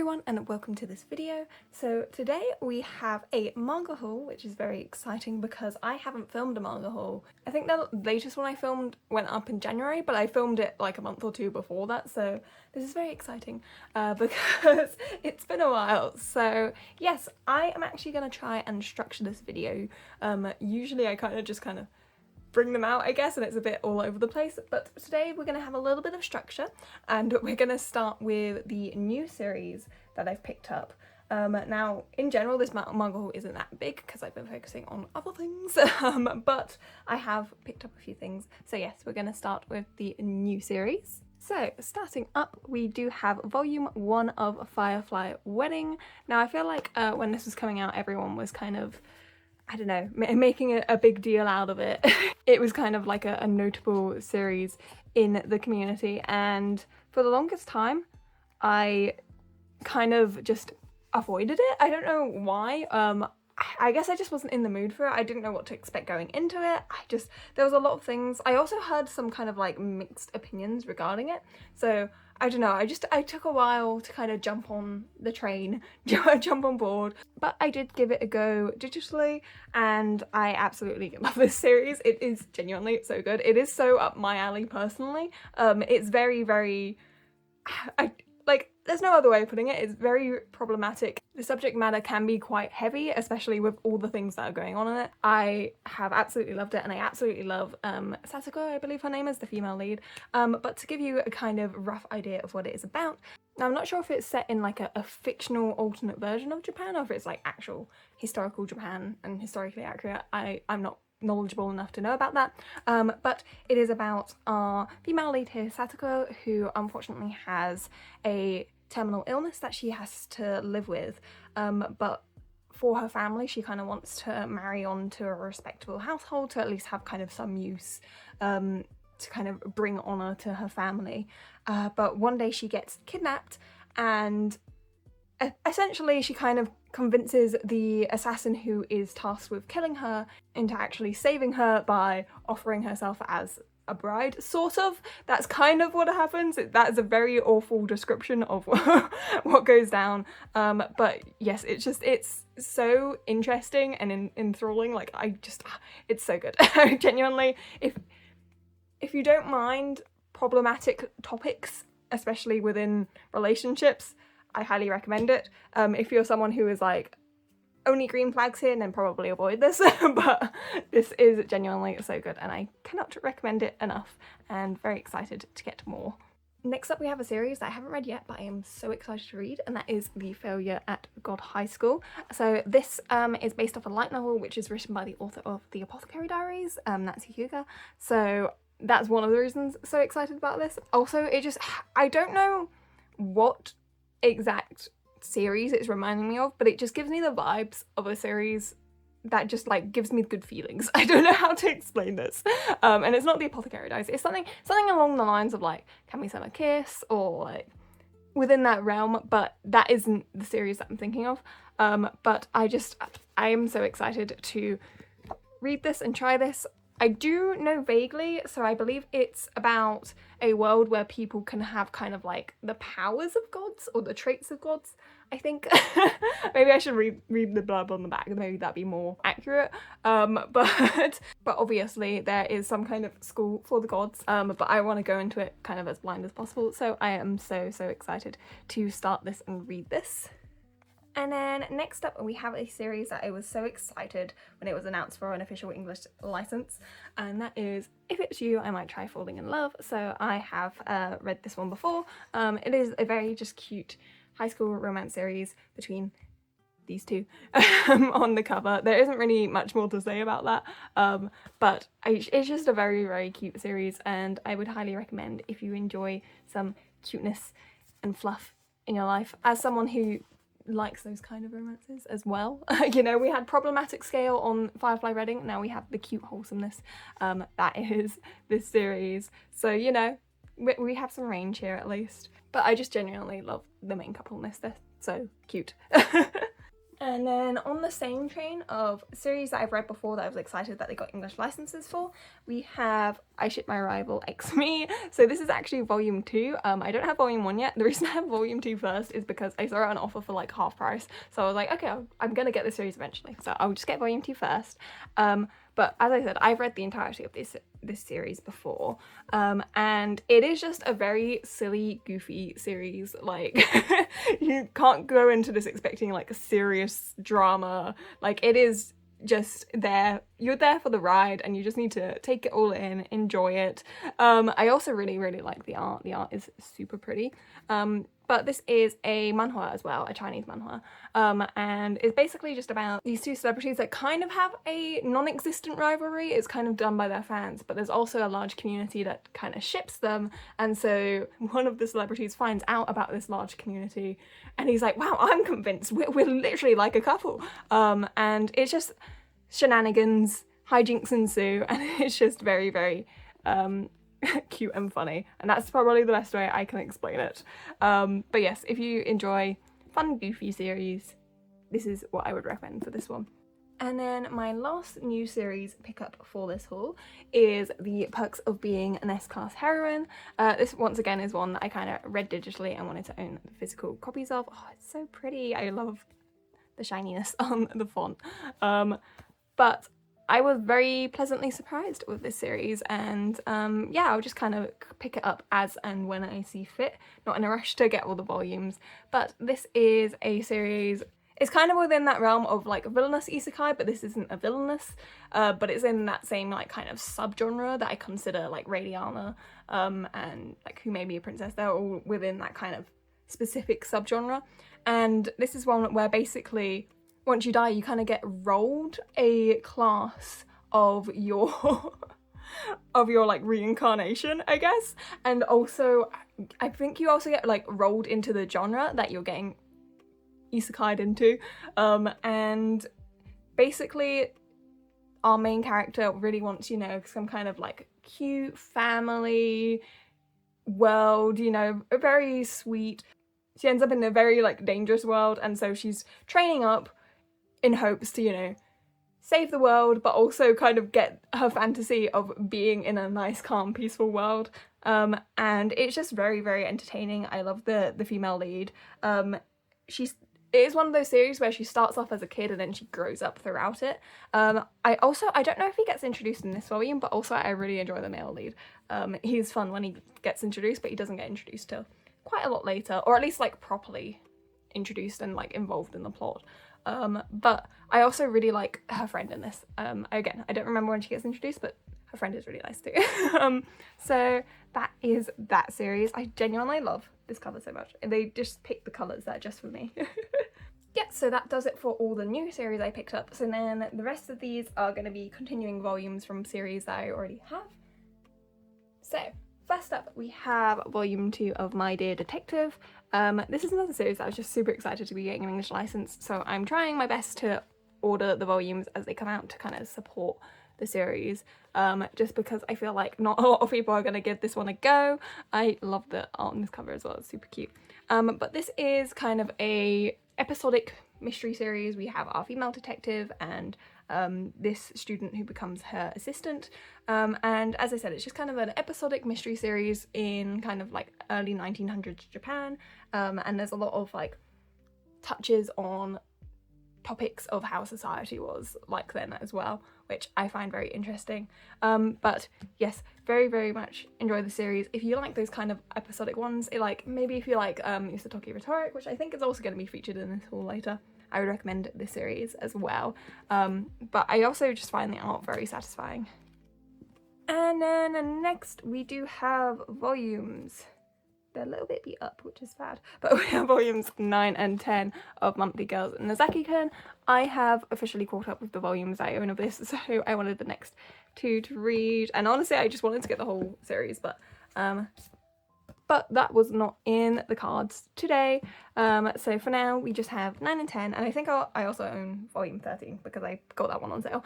everyone and welcome to this video. So today we have a manga haul, which is very exciting because I haven't filmed a manga haul. I think the latest one I filmed went up in January, but I filmed it like a month or two before that, so this is very exciting because it's been a while. So yes, I am actually going to try and structure this video. Usually I kind of bring them out, I guess, and it's a bit all over the place, but today we're going to have a little bit of structure and we're going to start with the new series that I've picked up. Now, in general, this manga haul isn't that big because I've been focusing on other things, but I have picked up a few things. So yes, we're going to start with the new series. So, starting up, we do have volume 1 of Firefly Wedding. Now, I feel like when this was coming out, everyone was kind of, I don't know, making a big deal out of it. It was kind of like a notable series in the community, and for the longest time I kind of just avoided it. I don't know why. I guess I just wasn't in the mood for it. I didn't know what to expect going into it. There was a lot of things. I also heard some kind of like mixed opinions regarding it. So I don't know, I took a while to kind of jump on the train, jump on board, but I did give it a go digitally and I absolutely love this series. It is genuinely so good. It is so up my alley personally. It's very, there's no other way of putting it. It's very problematic. The subject matter can be quite heavy, especially with all the things that are going on in it. I have absolutely loved it, and I absolutely love Sasaki, I believe her name is, the female lead. But to give you a kind of rough idea of what it is about, now I'm not sure if it's set in like a fictional alternate version of Japan or if it's like actual historical Japan and historically accurate. I'm not knowledgeable enough to know about that, but it is about our female lead here, Satoko, who unfortunately has a terminal illness that she has to live with, but for her family she kind of wants to marry on to a respectable household to at least have kind of some use, to kind of bring honour to her family, but one day she gets kidnapped and essentially she kind of convinces the assassin who is tasked with killing her into actually saving her by offering herself as a bride, sort of. That's kind of what happens. That is a very awful description of what goes down, but yes, it's so interesting and enthralling. Like, it's so good. Genuinely, if you don't mind problematic topics, especially within relationships, I highly recommend it. If you're someone who is like, only green flags here, then probably avoid this, but this is genuinely so good and I cannot recommend it enough, and very excited to get more. Next up we have a series that I haven't read yet, but I am so excited to read, and that is The Failure at God High School. So this is based off a light novel which is written by the author of The Apothecary Diaries, that's Hyuga. So that's one of the reasons I'm so excited about this. Also, I don't know what exact series it's reminding me of, but it just gives me the vibes of a series that just like gives me good feelings. I don't know how to explain this, and it's not The Apothecary Diaries. It's something along the lines of like Can We Sell a Kiss, or like within that realm, but that isn't the series that I'm thinking of. But I am so excited to read this and try this. I do know vaguely, so I believe it's about a world where people can have kind of like the powers of gods or the traits of gods, I think. Maybe I should read the blurb on the back, maybe that'd be more accurate. But obviously there is some kind of school for the gods, but I want to go into it kind of as blind as possible, so I am so excited to start this and read this. And then next up we have a series that I was so excited when it was announced for an official English license, and that is If It's You, I Might Try Falling in Love. So I have read this one before. It is a very just cute high school romance series between these two on the cover. There isn't really much more to say about that, but it's just a very cute series, and I would highly recommend if you enjoy some cuteness and fluff in your life. As someone who likes those kind of romances as well. You know, we had problematic scale on Firefly Wedding, now we have the cute wholesomeness that is this series. So, you know, we have some range here at least. But I just genuinely love the main coupleness. They're so cute. And then on the same train of series that I've read before that I was excited that they got English licenses for, we have I Ship My Rival X Me. So this is actually volume 2. I don't have volume 1 yet. The reason I have volume 2 first is because I saw it on offer for like half price. So I was like, okay, I'm gonna get the series eventually. So I'll just get volume 2 first. But as I said, I've read the entirety of this series before, and it is just a very silly, goofy series. Like, you can't go into this expecting like a serious drama. Like, it is just there, you're there for the ride and you just need to take it all in, enjoy it. I also really like the art. The art is super pretty. But this is a manhwa as well, a Chinese manhwa, and it's basically just about these two celebrities that kind of have a non-existent rivalry. It's kind of done by their fans, but there's also a large community that kind of ships them, and so one of the celebrities finds out about this large community and he's like, wow, I'm convinced we're literally like a couple, and it's just shenanigans, hijinks ensue, and it's just very cute and funny, and that's probably the best way I can explain it. But yes, if you enjoy fun, goofy series, this is what I would recommend for this one. And then my last new series pickup for this haul is The Perks of Being an S-Class Heroine. This once again is one that I kind of read digitally and wanted to own the physical copies of. Oh, it's so pretty. I love the shininess on the font. But I was very pleasantly surprised with this series, and yeah, I'll just kind of pick it up as and when I see fit, not in a rush to get all the volumes. But this is a series, it's kind of within that realm of like villainous isekai, but this isn't a villainous, but it's in that same like kind of subgenre that I consider like Radiana and like Who May Be a Princess. They're all within that kind of specific subgenre, and this is one where basically once you die, you kind of get rolled a class of your of your like reincarnation, I guess. And also, I think you also get like rolled into the genre that you're getting isekai'd into. And basically, our main character really wants, you know, some kind of like cute family world, you know, very sweet. She ends up in a very like dangerous world, and so she's training up in hopes to, you know, save the world, but also kind of get her fantasy of being in a nice, calm, peaceful world. And it's just very entertaining. I love the female lead. It is one of those series where she starts off as a kid and then she grows up throughout it. I don't know if he gets introduced in this volume, but also I really enjoy the male lead. He's fun when he gets introduced, but he doesn't get introduced till quite a lot later, or at least like properly introduced and like involved in the plot. But I also really like her friend in this. Again, I don't remember when she gets introduced, but her friend is really nice too. So that is that series. I genuinely love this cover so much. They just picked the colours that are just for me. Yeah, so that does it for all the new series I picked up. So then the rest of these are going to be continuing volumes from series that I already have. So first up, we have volume 2 of My Dear Detective. This is another series that I was just super excited to be getting an English license, so I'm trying my best to order the volumes as they come out to kind of support the series, just because I feel like not a lot of people are going to give this one a go. I love the art on this cover as well, it's super cute. But this is kind of a episodic mystery series. We have our female detective and this student who becomes her assistant, and as I said, it's just kind of an episodic mystery series in kind of like early 1900s Japan, and there's a lot of like touches on topics of how society was like then as well, which I find very interesting. But yes, very much enjoy the series. If you like those kind of episodic ones, maybe if you like Sasaki Rhetoric, which I think is also going to be featured in this haul later, I would recommend this series as well. But I also just find the art very satisfying. And then next we do have volumes. They're a little bit beat up, which is bad, but we have volumes 9 and 10 of Monthly Girls and Nozaki-kun. I have officially caught up with the volumes I own of this, so I wanted the next 2 to read, and honestly I just wanted to get the whole series, but that was not in the cards today. So for now we just have 9 and 10, and I think I also own volume 13 because I got that one on sale.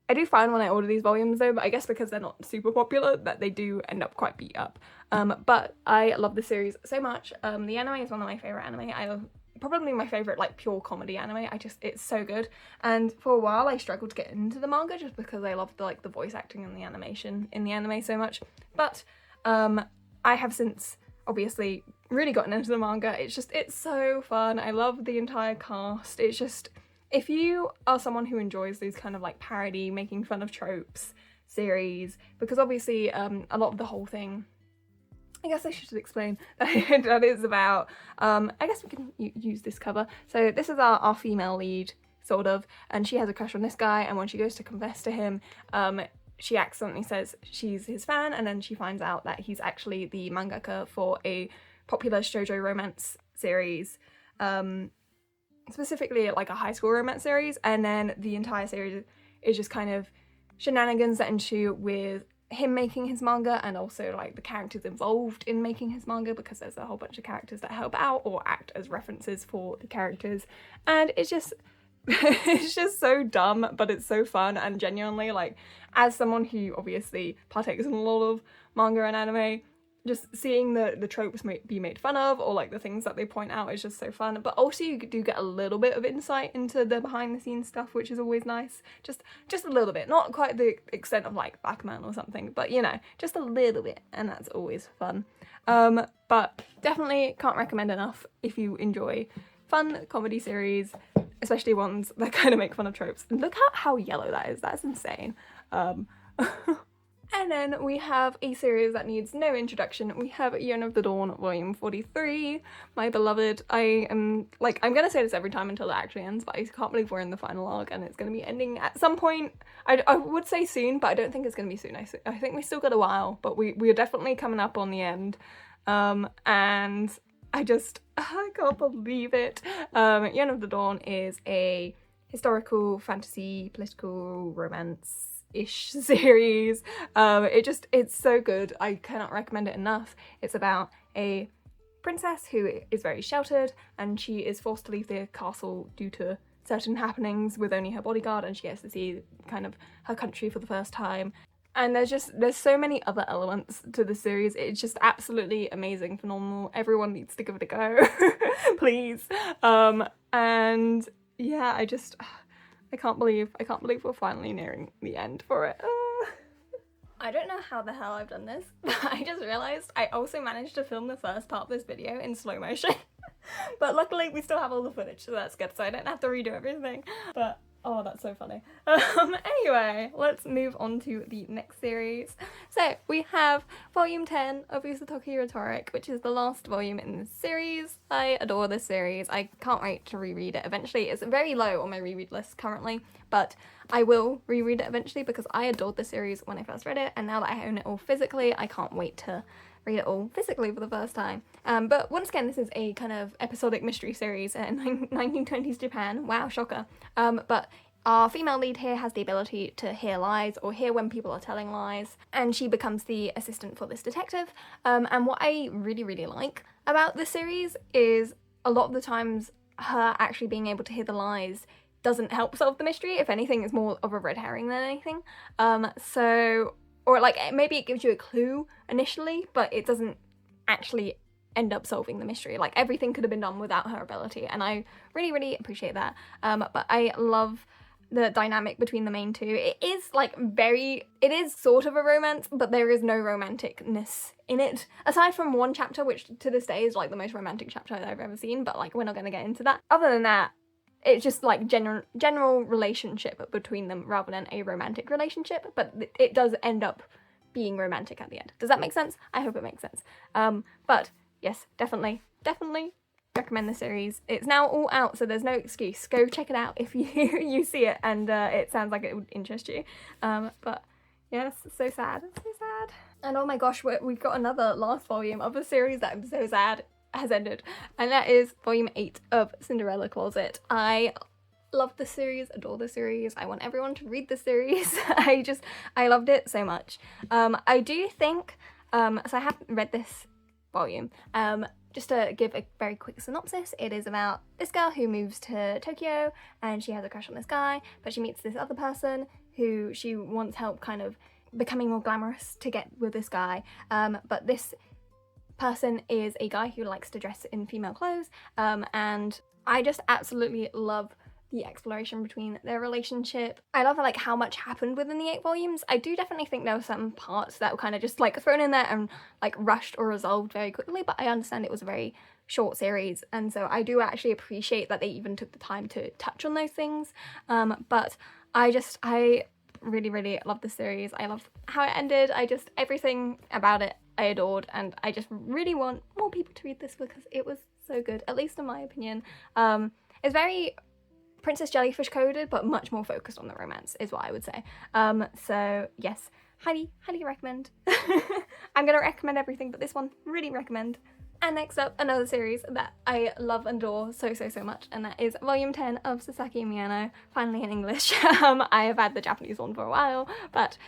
I do find when I order these volumes though, but I guess because they're not super popular, that they do end up quite beat up. But I love this series so much. The anime is one of my favourite anime. I probably my favorite like pure comedy anime. It's so good. And for a while I struggled to get into the manga just because I loved the voice acting and the animation in the anime so much. But I have since obviously really gotten into the manga. It's so fun. I love the entire cast. It's just, if you are someone who enjoys these kind of like parody, making fun of tropes series, because obviously a lot of the whole thing, I guess I should explain that is about, I guess we can use this cover. So this is our female lead, sort of, and she has a crush on this guy, and when she goes to confess to him, she accidentally says she's his fan, and then she finds out that he's actually the mangaka for a popular shoujo romance series, specifically like a high school romance series, and then the entire series is just kind of shenanigans that ensue with him making his manga, and also like the characters involved in making his manga, because there's a whole bunch of characters that help out or act as references for the characters, and it's just it's just so dumb, but it's so fun. And genuinely, like, as someone who obviously partakes in a lot of manga and anime, just seeing the tropes be made fun of, or like the things that they point out, is just so fun. But also you do get a little bit of insight into the behind the scenes stuff, which is always nice. Just a little bit, not quite the extent of like Backman or something, but you know, just a little bit, and that's always fun. But definitely can't recommend enough if you enjoy fun comedy series, especially ones that kind of make fun of tropes. And look how yellow that is. That's insane. And then we have a series that needs no introduction. We have Yeon of the Dawn volume 43, my beloved. I'm gonna say this every time until it actually ends, but I can't believe we're in the final arc and it's gonna be ending at some point. I would say soon, but I don't think it's gonna be soon. I think we still got a while, but we are definitely coming up on the end. And I can't believe it. Yeon of the Dawn is a historical fantasy, political romance-ish series. It's so good. I cannot recommend it enough. It's about a princess who is very sheltered, and she is forced to leave the castle due to certain happenings with only her bodyguard, and she has to see kind of her country for the first time. And there's so many other elements to the series. It's just absolutely amazing, phenomenal. Everyone needs to give it a go, please. And yeah, I can't believe we're finally nearing the end for it. I don't know how the hell I've done this, but I just realized I also managed to film the first part of this video in slow motion. But luckily we still have all the footage, so that's good, so I don't have to redo everything. But oh, that's so funny. Anyway, let's move on to the next series. So we have volume 10 of Usotoki Rhetoric, which is the last volume in this series. I adore this series. I can't wait to reread it eventually. It's very low on my reread list currently, but I will reread it eventually because I adored the series when I first read it, and now that I own it all physically, I can't wait to read it all physically for the first time. But once again, this is a kind of episodic mystery series in 1920s Japan. Wow, shocker. But our female lead here has the ability to hear lies, or hear when people are telling lies, and she becomes the assistant for this detective. And what I really, really like about this series is a lot of the times her actually being able to hear the lies doesn't help solve the mystery. If anything, it's more of a red herring than anything. Or like maybe it gives you a clue initially, but it doesn't actually end up solving the mystery. Like everything could have been done without her ability, and I really, really appreciate that. But I love the dynamic between the main two. It is sort of a romance, but there is no romanticness in it. Aside from one chapter, which to this day is like the most romantic chapter I've ever seen, but like we're not gonna get into that. Other than that, it's just like general relationship between them rather than a romantic relationship, but it does end up being romantic at the end. Does that make sense? I hope it makes sense. But yes, definitely recommend the series. It's now all out, so there's no excuse. Go check it out if you see it and it sounds like it would interest you. But yes, so sad. And oh my gosh, we've got another last volume of a series that I'm so sad has ended, and that is volume 8 of Cinderella Closet. I love the series, adore the series. I want everyone to read the series. I loved it so much. I do think, so I haven't read this volume. Just to give a very quick synopsis, it is about this girl who moves to Tokyo and she has a crush on this guy, but she meets this other person who she wants help kind of becoming more glamorous to get with this guy. But this person is a guy who likes to dress in female clothes, and I just absolutely love the exploration between their relationship. I love like how much happened within the 8 volumes. I do definitely think there were some parts that were kind of just like thrown in there and like rushed or resolved very quickly, but I understand it was a very short series, and so I do actually appreciate that they even took the time to touch on those things. But I really love the series. I love how it ended. Everything about it I adored, and I just really want more people to read this because it was so good, at least in my opinion. It's very Princess Jellyfish coded, but much more focused on the romance is what I would say. So yes, highly recommend. I'm gonna recommend everything, but this one, really recommend. And next up, another series that I love and adore so much, and that is volume 10 of Sasaki Mo, finally in English. I have had the Japanese one for a while, but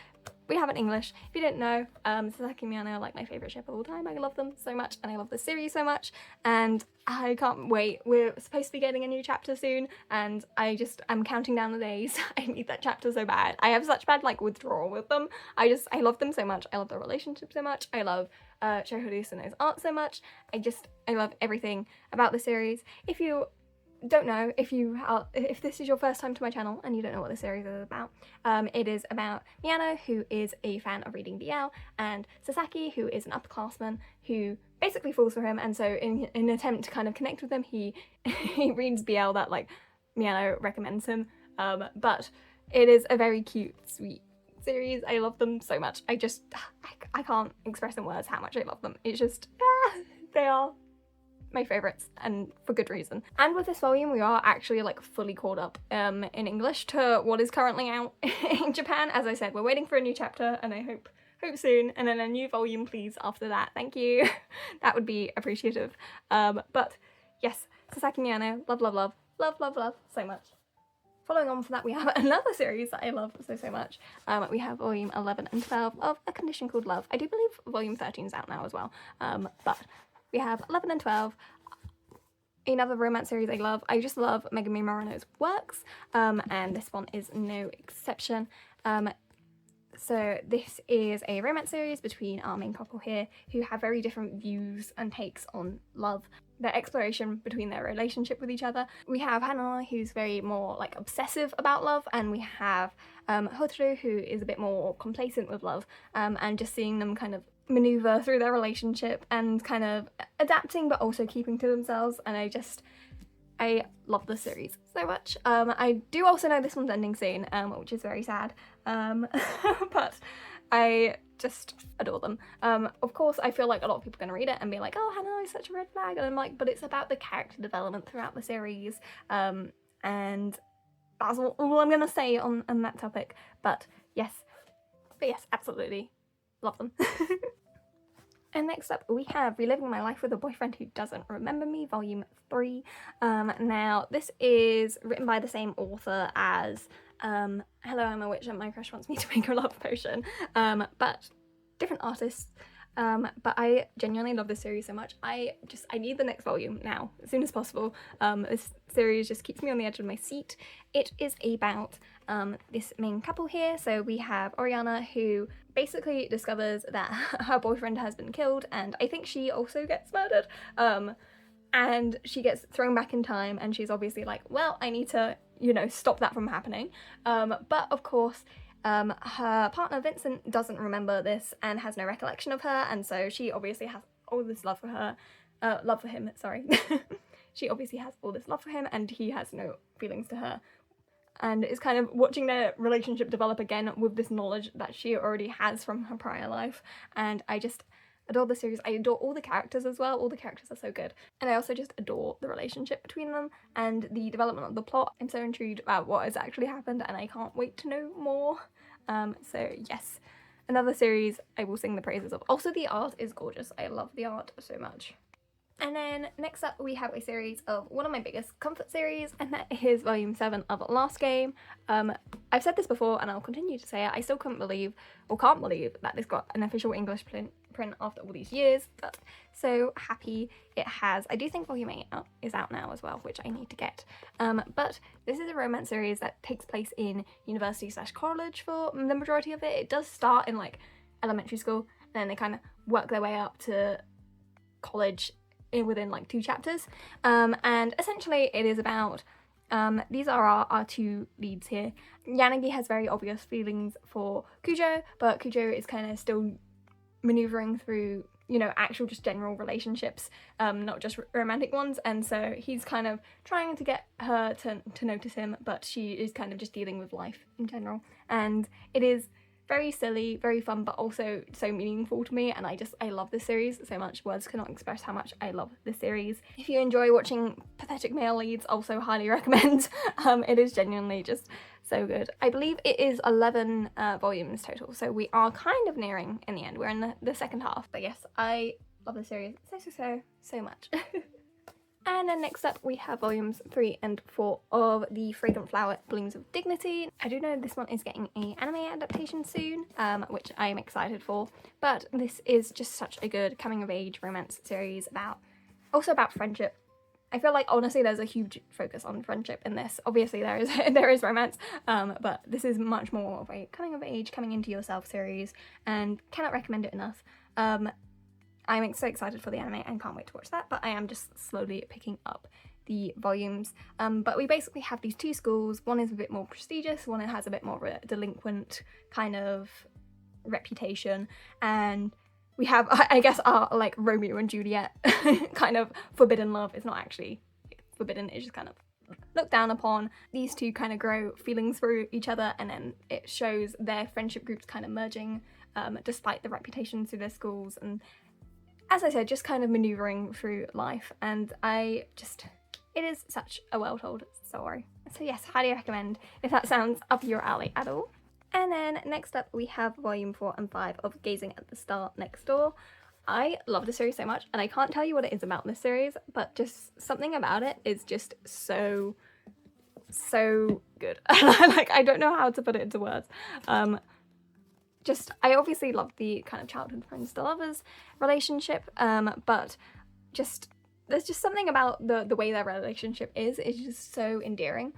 we have it in English. If you didn't know, Sasaki Mo are like my favourite ship of all time. I love them so much, and I love the series so much, and I can't wait. We're supposed to be getting a new chapter soon, and I'm counting down the days. I need that chapter so bad. I have such bad like withdrawal with them. I love them so much. I love their relationship so much. I love Shohori Suno's art so much. I love everything about the series. If you don't know, if this is your first time to my channel and you don't know what the series is about, it is about Miyano, who is a fan of reading BL, and Sasaki, who is an upperclassman who basically falls for him, and so in an attempt to kind of connect with him, he reads BL that like Miyano recommends him. But it is a very cute, sweet series. I love them so much. I can't express in words how much I love them. It's just, they are my favourites, and for good reason. And with this volume, we are actually like fully caught up in English to what is currently out in Japan. As I said, we're waiting for a new chapter, and I hope soon, and then a new volume please after that. Thank you. That would be appreciative. But yes, Sasaki Miyano, love so much. Following on from that, we have another series that I love so much. We have volume 11 and 12 of A Condition Called Love. I do believe volume 13 is out now as well, but we have 11 and 12, another romance series I love. I just love Megumi Murano's works, and this one is no exception. So this is a romance series between our main couple here, who have very different views and takes on love, their exploration between their relationship with each other. We have Hana, who's very more like obsessive about love, and we have Hotaru, who is a bit more complacent with love, and just seeing them kind of maneuver through their relationship and kind of adapting but also keeping to themselves, and I love this series so much. I do also know this one's ending soon, which is very sad, but I just adore them. Of course, I feel like a lot of people are going to read it and be like, oh, Hannah is such a red flag, and I'm like, but it's about the character development throughout the series, and that's all I'm going to say on that topic. But yes, absolutely love them. And next up, we have Reliving My Life with a Boyfriend Who Doesn't Remember Me, Volume 3. Now, this is written by the same author as Hello, I'm a Witch and My Crush Wants Me to Make a Love Potion, but different artists. But I genuinely love this series so much. I need the next volume now, as soon as possible. This series just keeps me on the edge of my seat. It is about this main couple here. So we have Oriana, who basically discovers that her boyfriend has been killed, and I think she also gets murdered. And she gets thrown back in time, and she's obviously like, well, I need to, stop that from happening. But of course, her partner Vincent doesn't remember this and has no recollection of her, and so she obviously has all this love for him, sorry. She obviously has all this love for him, and he has no feelings to her, and is kind of watching their relationship develop again with this knowledge that she already has from her prior life. And I just adore the series. I adore all the characters as well. All the characters are so good, and I also just adore the relationship between them and the development of the plot. I'm so intrigued about what has actually happened, and I can't wait to know more. So yes, another series I will sing the praises of. Also, the art is gorgeous. I love the art so much. And then next up, we have a series of one of my biggest comfort series, and that is volume 7 of Last Game. I've said this before, and I'll continue to say it. I still can't believe that this got an official English print after all these years, but so happy it has. I do think volume 8 is out now as well, which I need to get. But this is a romance series that takes place in university/college for the majority of it. It does start in like elementary school, and then they kind of work their way up to college within like 2 chapters. And essentially it is about, these are our 2 leads here. Yanagi has very obvious feelings for Kujo, but Kujo is kind of still maneuvering through, you know, actual just general relationships, not just romantic ones, and so he's kind of trying to get her to notice him, but she is kind of just dealing with life in general. And it is very silly, very fun, but also so meaningful to me, and I love this series so much. Words cannot express how much I love this series. If you enjoy watching pathetic male leads, also highly recommend. It is genuinely just so good. I believe it is 11 volumes total, so we are kind of nearing in the end. We're in the second half, but yes, I love this series so much. And then next up we have volumes 3 and 4 of The Fragrant Flower Blooms of Dignity. I do know this one is getting an anime adaptation soon, which I am excited for, but this is just such a good coming of age romance series also about friendship. I feel like honestly there's a huge focus on friendship in this. Obviously there is romance, but this is much more of a coming of age, coming into yourself series, and cannot recommend it enough. I'm so excited for the anime and can't wait to watch that, but I am just slowly picking up the volumes. But we basically have these 2 schools. One is a bit more prestigious, one has a bit more of a delinquent kind of reputation, and we have, I guess, our like Romeo and Juliet kind of forbidden love. It's not actually forbidden, it's just kind of looked down upon. These 2 kind of grow feelings for each other, and then it shows their friendship groups kind of merging despite the reputations through their schools, and as I said, just kind of maneuvering through life, and it is such a well-told story. So yes, highly recommend if that sounds up your alley at all. And then next up we have volume 4 and 5 of Gazing at the Star Next Door. I love this series so much, and I can't tell you what it is about this series, but just something about it is just so good. Like, I don't know how to put it into words. I obviously love the kind of childhood friends to lovers relationship, but there's just something about the way their relationship is just so endearing.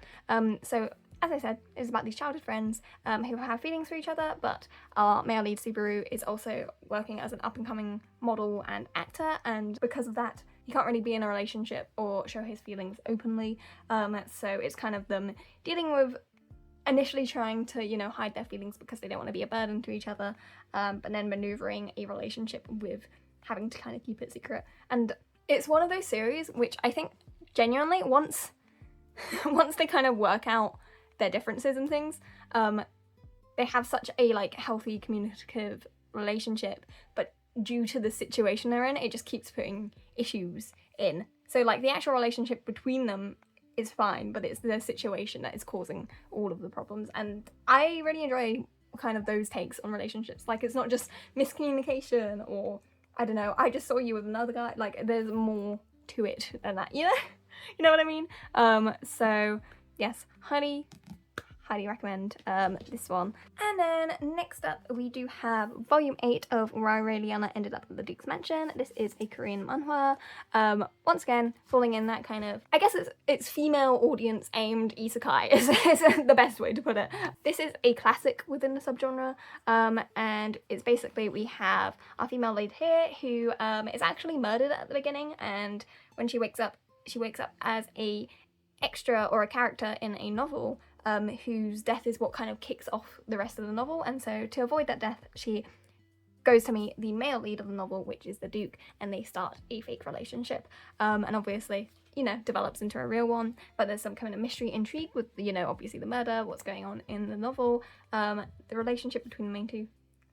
So as I said, it's about these childhood friends who have feelings for each other, but our male lead Subaru is also working as an up-and-coming model and actor, and because of that he can't really be in a relationship or show his feelings openly, so it's kind of them dealing with initially trying to, you know, hide their feelings because they don't want to be a burden to each other, but then maneuvering a relationship with having to kind of keep it secret. And it's one of those series which I think genuinely once they kind of work out their differences and things, they have such a like healthy communicative relationship, but due to the situation they're in, it just keeps putting issues in. So like the actual relationship between them is fine, but it's the situation that is causing all of the problems, and I really enjoy kind of those takes on relationships. Like, it's not just miscommunication or I don't know, I just saw you with another guy. Like, there's more to it than that, you know? You know what I mean? So yes, highly recommend this one. And then next up we do have volume 8 of Why Raeliana Ended Up at the Duke's Mansion. This is a Korean manhwa, once again falling in that kind of, I guess it's female audience aimed isekai is the best way to put it. This is a classic within the subgenre, and it's basically, we have our female lead here who is actually murdered at the beginning, and when she wakes up as a extra or a character in a novel whose death is what kind of kicks off the rest of the novel, and so to avoid that death she goes to meet the male lead of the novel, which is the Duke, and they start a fake relationship, and obviously, you know, develops into a real one, but there's some kind of mystery intrigue with, you know, obviously the murder, what's going on in the novel, the relationship between the main 2.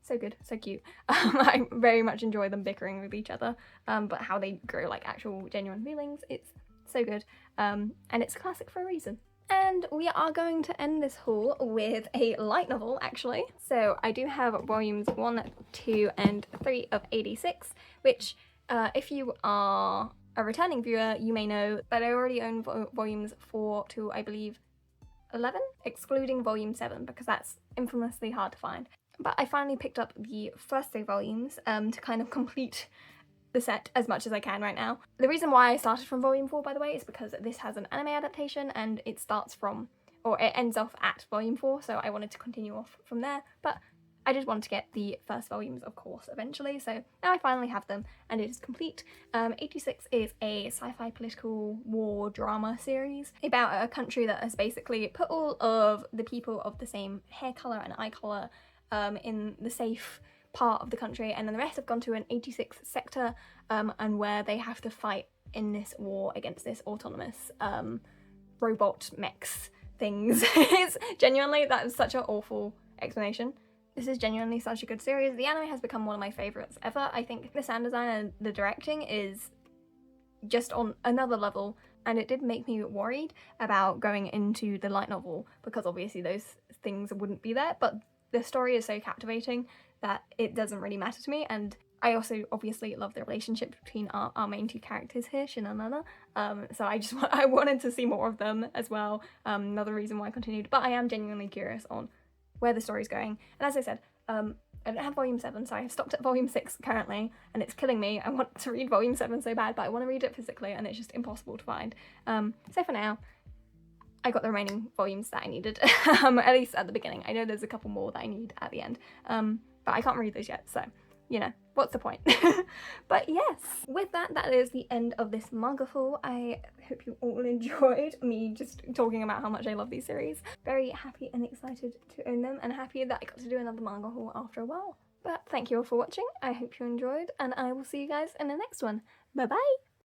So good, so cute. I very much enjoy them bickering with each other, but how they grow like actual genuine feelings, it's so good, and it's a classic for a reason. And we are going to end this haul with a light novel, actually. So I do have volumes 1, 2, and 3 of 86, which if you are a returning viewer, you may know that I already own volumes 4 to, I believe, 11, excluding volume 7, because that's infamously hard to find. But I finally picked up the first 3 volumes to kind of complete the set as much as I can right now. The reason why I started from volume 4, by the way, is because this has an anime adaptation and it starts from, or it ends off at volume 4, so I wanted to continue off from there, but I just want to get the first volumes, of course, eventually, so now I finally have them and it is complete. 86 is a sci-fi political war drama series about a country that has basically put all of the people of the same hair colour and eye colour in the safe part of the country, and then the rest have gone to an 86 sector, and where they have to fight in this war against this autonomous robot mechs things. It's genuinely, that is such an awful explanation. This is genuinely such a good series. The anime has become one of my favourites ever. I think the sound design and the directing is just on another level, and it did make me worried about going into the light novel because obviously those things wouldn't be there, but the story is so captivating that it doesn't really matter to me. And I also obviously love the relationship between our main two characters here, Shin and Nana. So I wanted to see more of them as well. Another reason why I continued, but I am genuinely curious on where the story's going. And as I said, I don't have volume 7, so I have stopped at volume 6 currently, and it's killing me. I want to read volume 7 so bad, but I want to read it physically, and it's just impossible to find. So for now, I got the remaining volumes that I needed, at least at the beginning. I know there's a couple more that I need at the end, but I can't read those yet, so, you know, what's the point? But yes, with that, that is the end of this manga haul. I hope you all enjoyed me just talking about how much I love these series. Very happy and excited to own them, and happy that I got to do another manga haul after a while. But thank you all for watching, I hope you enjoyed, and I will see you guys in the next one. Bye bye!